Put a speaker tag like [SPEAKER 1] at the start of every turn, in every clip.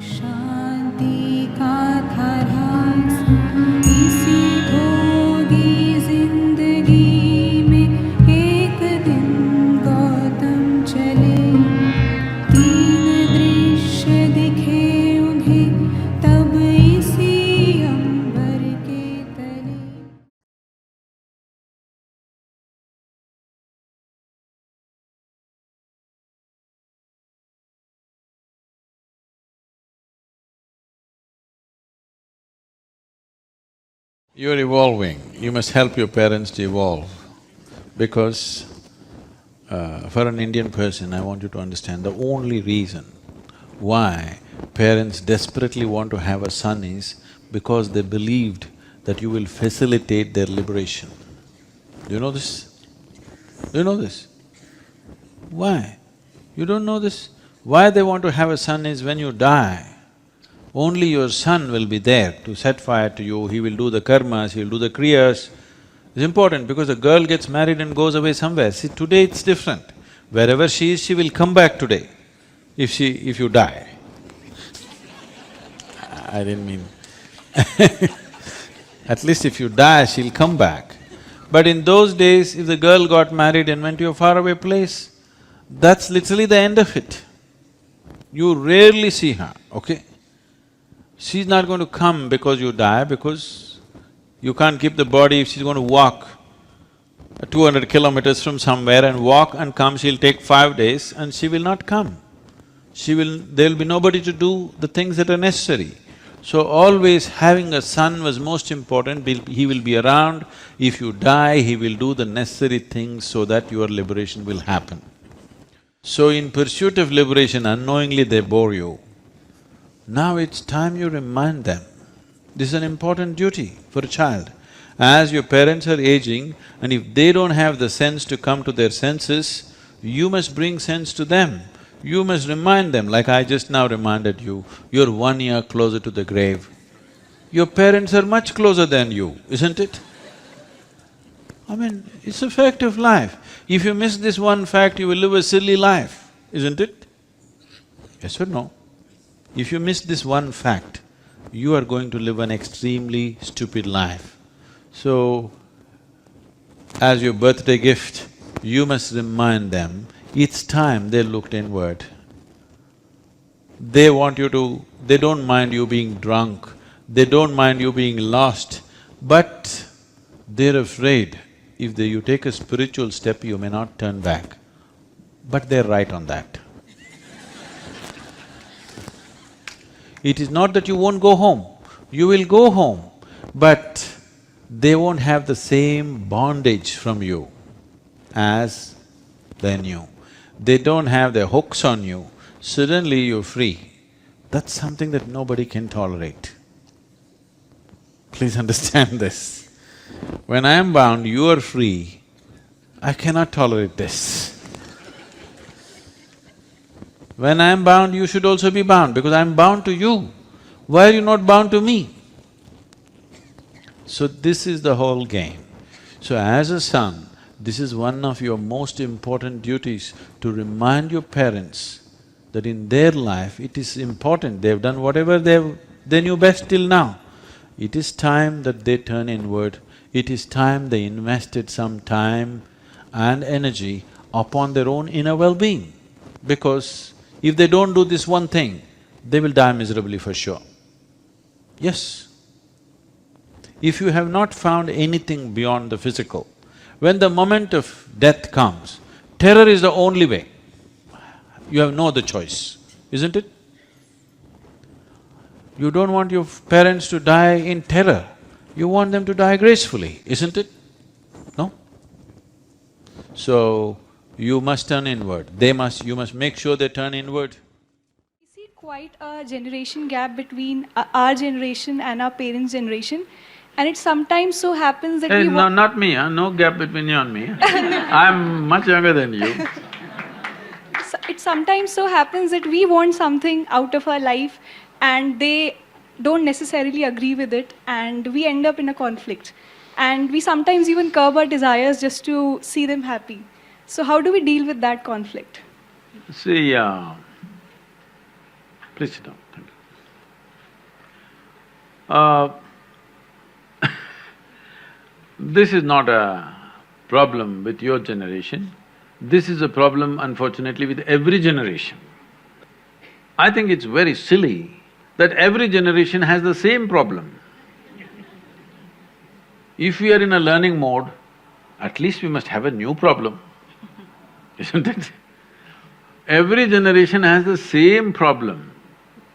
[SPEAKER 1] शांति का था राज, इसी भोगी जिंदगी में एक दिन गौतम चले। तीन दृश्य दिखे उन्हें तब इसी अंबर के तले।
[SPEAKER 2] You're evolving, you must help your parents to evolve because for an Indian person, I want you to understand the only reason why parents desperately want to have a son is because they believed that you will facilitate their liberation. Do you know this? Do you know this? Why? You don't know this? Why they want to have a son is when you die, only your son will be there to set fire to you, he will do the karmas, he will do the kriyas. It's important because a girl gets married and goes away somewhere. See, today it's different. Wherever she is, she will come back today if you die. I didn't mean at least if you die, she'll come back. But in those days, if the girl got married and went to a faraway place, that's literally the end of it. You rarely see her, okay? She's not going to come because you die, because you can't keep the body. If she's going to walk 200 kilometers from somewhere and walk and come, she'll take 5 days and she will not come. There'll be nobody to do the things that are necessary. So always having a son was most important, he will be around. If you die, he will do the necessary things so that your liberation will happen. So in pursuit of liberation, unknowingly they bore you. Now it's time you remind them. This is an important duty for a child. As your parents are aging and if they don't have the sense to come to their senses, you must bring sense to them. You must remind them, like I just now reminded you, you're 1 year closer to the grave. Your parents are much closer than you, isn't it? I mean, it's a fact of life. If you miss this one fact, you will live a silly life, isn't it? Yes or no? If you miss this one fact, you are going to live an extremely stupid life. So, as your birthday gift, you must remind them, it's time they looked inward. They want you to… they don't mind you being drunk, they don't mind you being lost, but they're afraid if you take a spiritual step, you may not turn back. But they're right on that. It is not that you won't go home, you will go home, but they won't have the same bondage from you as they knew. They don't have their hooks on you, suddenly you're free. That's something that nobody can tolerate. Please understand this. When I am bound, you are free, I cannot tolerate this. When I am bound, you should also be bound because I am bound to you. Why are you not bound to me? So this is the whole game. So as a son, this is one of your most important duties, to remind your parents that in their life it is important, they've done whatever they knew best till now. It is time that they turn inward, it is time they invested some time and energy upon their own inner well-being. Because if they don't do this one thing, they will die miserably for sure. Yes. If you have not found anything beyond the physical, when the moment of death comes, terror is the only way. You have no other choice, isn't it? You don't want your parents to die in terror, you want them to die gracefully, isn't it? No? So, you must turn inward, you must make sure they turn inward.
[SPEAKER 3] We see quite a generation gap between our generation and our parents' generation, and it sometimes so happens that
[SPEAKER 2] Hey, no, not me, no gap between you and me. I'm much younger than you.
[SPEAKER 3] It sometimes so happens that we want something out of our life and they don't necessarily agree with it, and we end up in a conflict. And we sometimes even curb our desires just to see them happy. So how do we deal with that conflict?
[SPEAKER 2] See, please sit down, thank you. Uh, this is not a problem with your generation, this is a problem unfortunately with every generation. I think it's very silly that every generation has the same problem. If we are in a learning mode, at least we must have a new problem, isn't it? Every generation has the same problem.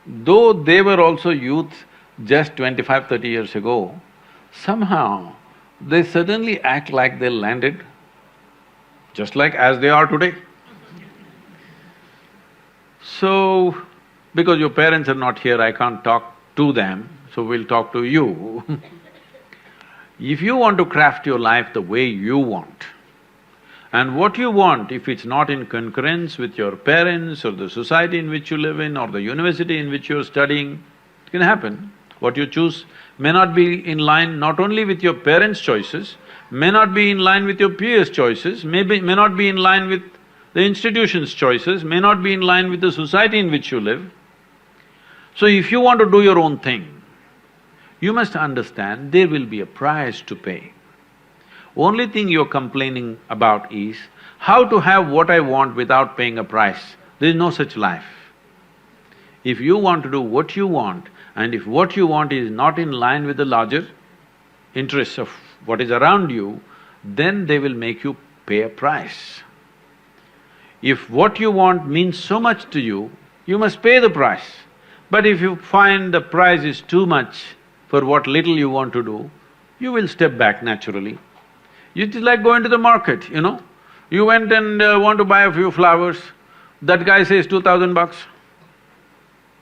[SPEAKER 2] Though they were also youth just 25, 30 years ago, somehow they suddenly act like they landed, just like as they are today. So, because your parents are not here, I can't talk to them, so we'll talk to you. If you want to craft your life the way you want, and what you want, if it's not in concurrence with your parents or the society in which you live in or the university in which you're studying, it can happen. What you choose may not be in line not only with your parents' choices, may not be in line with your peers' choices, may not be in line with the institution's choices, may not be in line with the society in which you live. So if you want to do your own thing, you must understand there will be a price to pay. Only thing you're complaining about is how to have what I want without paying a price. There is no such life. If you want to do what you want, and if what you want is not in line with the larger interests of what is around you, then they will make you pay a price. If what you want means so much to you, you must pay the price. But if you find the price is too much for what little you want to do, you will step back naturally. It is like going to the market, you know. You went and want to buy a few flowers, that guy says $2,000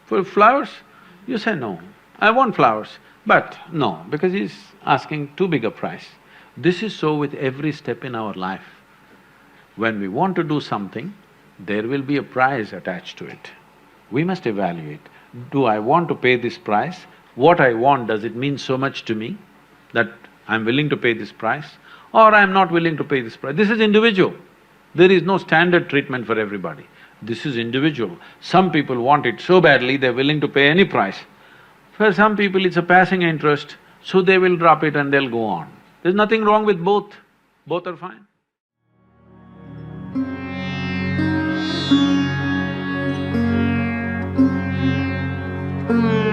[SPEAKER 2] for flowers. You say, no, I want flowers, but no, because he's asking too big a price. This is so with every step in our life. When we want to do something, there will be a price attached to it. We must evaluate, do I want to pay this price? What I want, does it mean so much to me that I'm willing to pay this price, or I'm not willing to pay this price? This is individual. There is no standard treatment for everybody. This is individual. Some people want it so badly, they're willing to pay any price. For some people, it's a passing interest, so they will drop it and they'll go on. There's nothing wrong with both are fine.
[SPEAKER 1] Thank you.